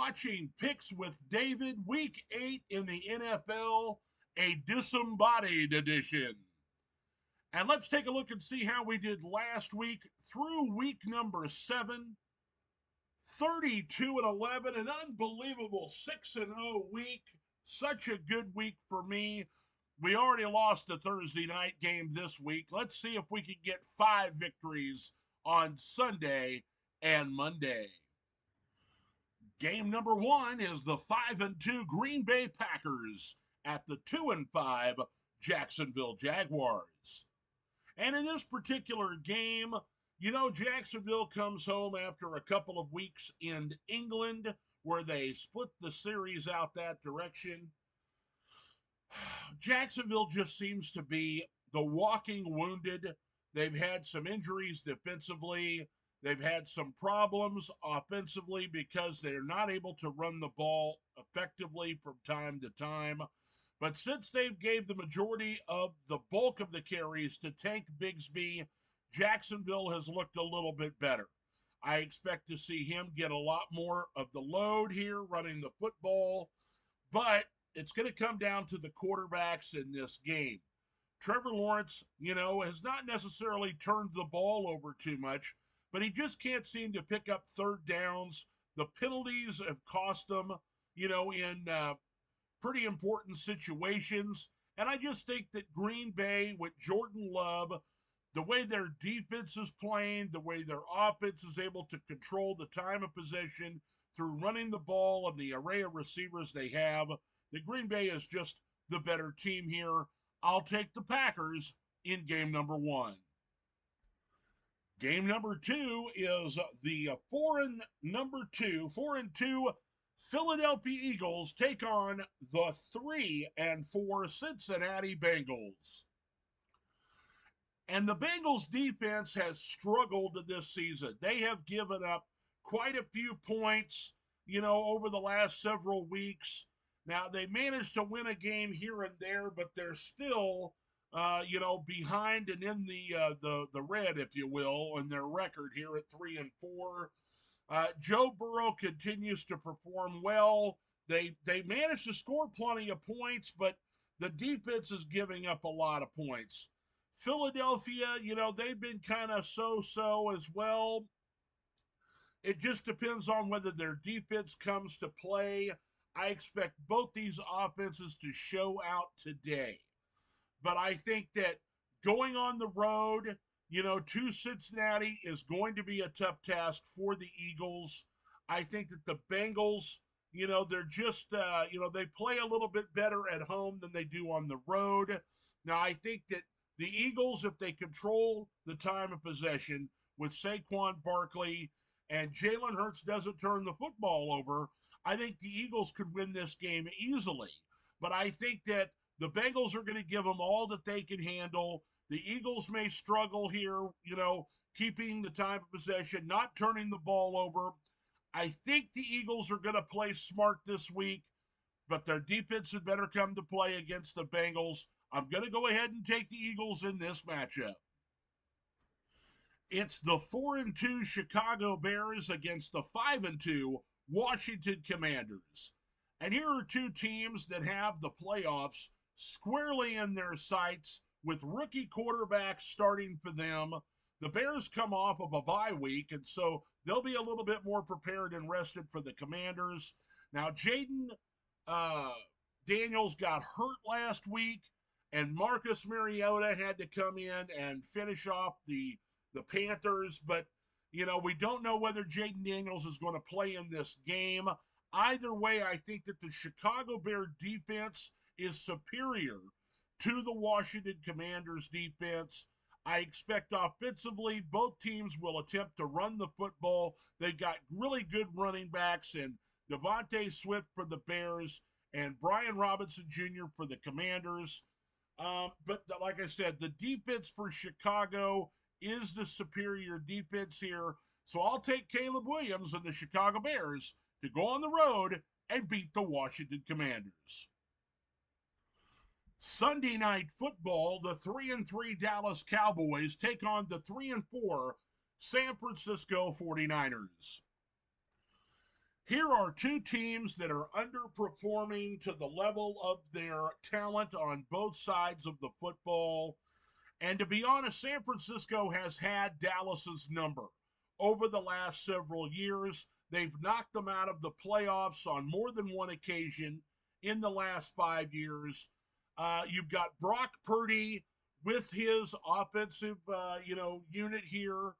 watching Picks with David, Week 8 in the NFL, a disembodied edition. And let's take a look and see how we did last week through week number 7. 32-11, an unbelievable 6-0 week. Such a good week for me. We already lost the Thursday night game this week. Let's see if we can get 5 victories on Sunday and Monday. Game number 1 is the 5-2 Green Bay Packers at the 2-5 Jacksonville Jaguars. And in this particular game, Jacksonville comes home after a couple of weeks in England where they split the series out that direction. Jacksonville just seems to be the walking wounded. They've had some injuries defensively. They've had some problems offensively because they're not able to run the ball effectively from time to time. But since they've gave the majority of the bulk of the carries to Tank Bigsby, Jacksonville has looked a little bit better. I expect to see him get a lot more of the load here running the football, but it's going to come down to the quarterbacks in this game. Trevor Lawrence, has not necessarily turned the ball over too much, but he just can't seem to pick up third downs. The penalties have cost them, in pretty important situations. And I just think that Green Bay with Jordan Love, the way their defense is playing, the way their offense is able to control the time of possession through running the ball and the array of receivers they have, the Green Bay is just the better team here. I'll take the Packers in game number 1. Game number 2 is the 4-2 Philadelphia Eagles take on the 3-4 Cincinnati Bengals. And the Bengals defense has struggled this season. They have given up quite a few points, over the last several weeks. Now, they managed to win a game here and there, but they're still, behind and in the red, if you will, on their record here at 3-4. Joe Burrow continues to perform well. They managed to score plenty of points, but the defense is giving up a lot of points. Philadelphia, they've been kind of so-so as well. It just depends on whether their defense comes to play. I expect both these offenses to show out today. But I think that going on the road, to Cincinnati is going to be a tough task for the Eagles. I think that the Bengals, they're just, they play a little bit better at home than they do on the road. Now, I think that the Eagles, if they control the time of possession with Saquon Barkley and Jalen Hurts doesn't turn the football over, I think the Eagles could win this game easily. But I think that the Bengals are going to give them all that they can handle. The Eagles may struggle here, keeping the time of possession, not turning the ball over. I think the Eagles are going to play smart this week, but their defense had better come to play against the Bengals. I'm going to go ahead and take the Eagles in this matchup. It's the 4-2 Chicago Bears against the 5-2 Washington Commanders. And here are two teams that have the playoffs squarely in their sights with rookie quarterbacks starting for them. The Bears come off of a bye week, and so they'll be a little bit more prepared and rested for the Commanders. Now, Jaden Daniels got hurt last week, and Marcus Mariota had to come in and finish off the Panthers. But, we don't know whether Jaden Daniels is going to play in this game. Either way, I think that the Chicago Bear defense is superior to the Washington Commanders defense. I expect offensively, both teams will attempt to run the football. They've got really good running backs in Devontae Swift for the Bears and Brian Robinson Jr. for the Commanders. But like I said, the defense for Chicago is the superior defense here. So I'll take Caleb Williams and the Chicago Bears to go on the road and beat the Washington Commanders. Sunday night football, the 3-3 Dallas Cowboys take on the 3-4 San Francisco 49ers. Here are two teams that are underperforming to the level of their talent on both sides of the football. And to be honest, San Francisco has had Dallas's number over the last several years. They've knocked them out of the playoffs on more than one occasion in the last 5 years. You've got Brock Purdy with his offensive, unit here.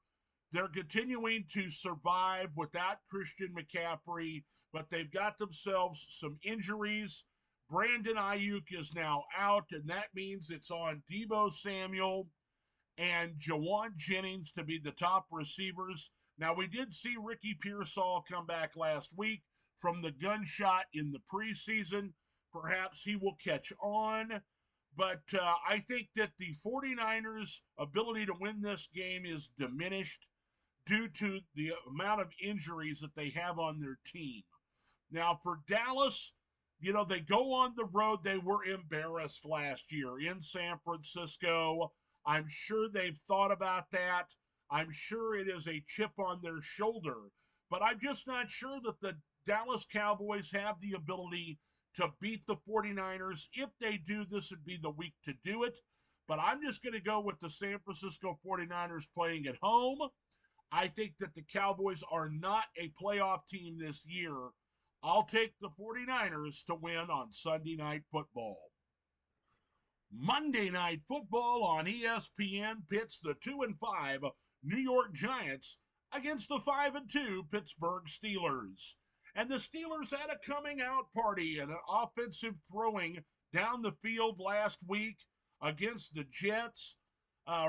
They're continuing to survive without Christian McCaffrey, but they've got themselves some injuries. Brandon Ayuk is now out, and that means it's on Deebo Samuel and Jawan Jennings to be the top receivers. Now, we did see Ricky Pearsall come back last week from the gunshot in the preseason. Perhaps he will catch on. But I think that the 49ers' ability to win this game is diminished due to the amount of injuries that they have on their team. Now, for Dallas, they go on the road. They were embarrassed last year in San Francisco. I'm sure they've thought about that. I'm sure it is a chip on their shoulder. But I'm just not sure that the Dallas Cowboys have the ability to beat the 49ers. If they do, this would be the week to do it. But I'm just going to go with the San Francisco 49ers playing at home. I think that the Cowboys are not a playoff team this year. I'll take the 49ers to win on Sunday Night Football. Monday Night Football on ESPN pits the 2-5 New York Giants against the 5-2 Pittsburgh Steelers. And the Steelers had a coming out party and an offensive throwing down the field last week against the Jets.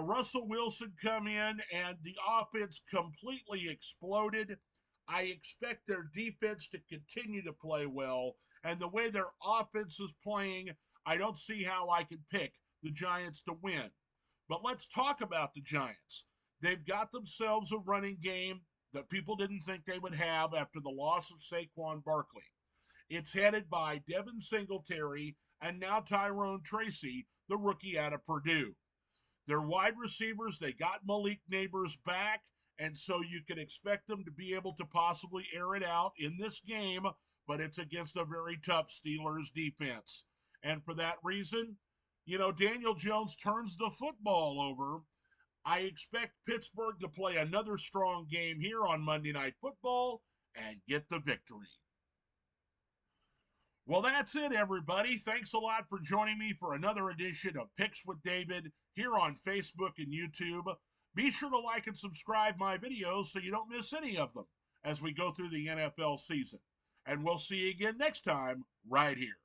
Russell Wilson come in and the offense completely exploded. I expect their defense to continue to play well. And the way their offense is playing, I don't see how I can pick the Giants to win. But let's talk about the Giants. They've got themselves a running game that people didn't think they would have after the loss of Saquon Barkley. It's headed by Devin Singletary and now Tyrone Tracy, the rookie out of Purdue. Their wide receivers, they got Malik Neighbors back, and so you can expect them to be able to possibly air it out in this game, but it's against a very tough Steelers defense. And for that reason, Daniel Jones turns the football over. I expect Pittsburgh to play another strong game here on Monday Night Football and get the victory. Well, that's it, everybody. Thanks a lot for joining me for another edition of Picks with David here on Facebook and YouTube. Be sure to like and subscribe my videos so you don't miss any of them as we go through the NFL season. And we'll see you again next time right here.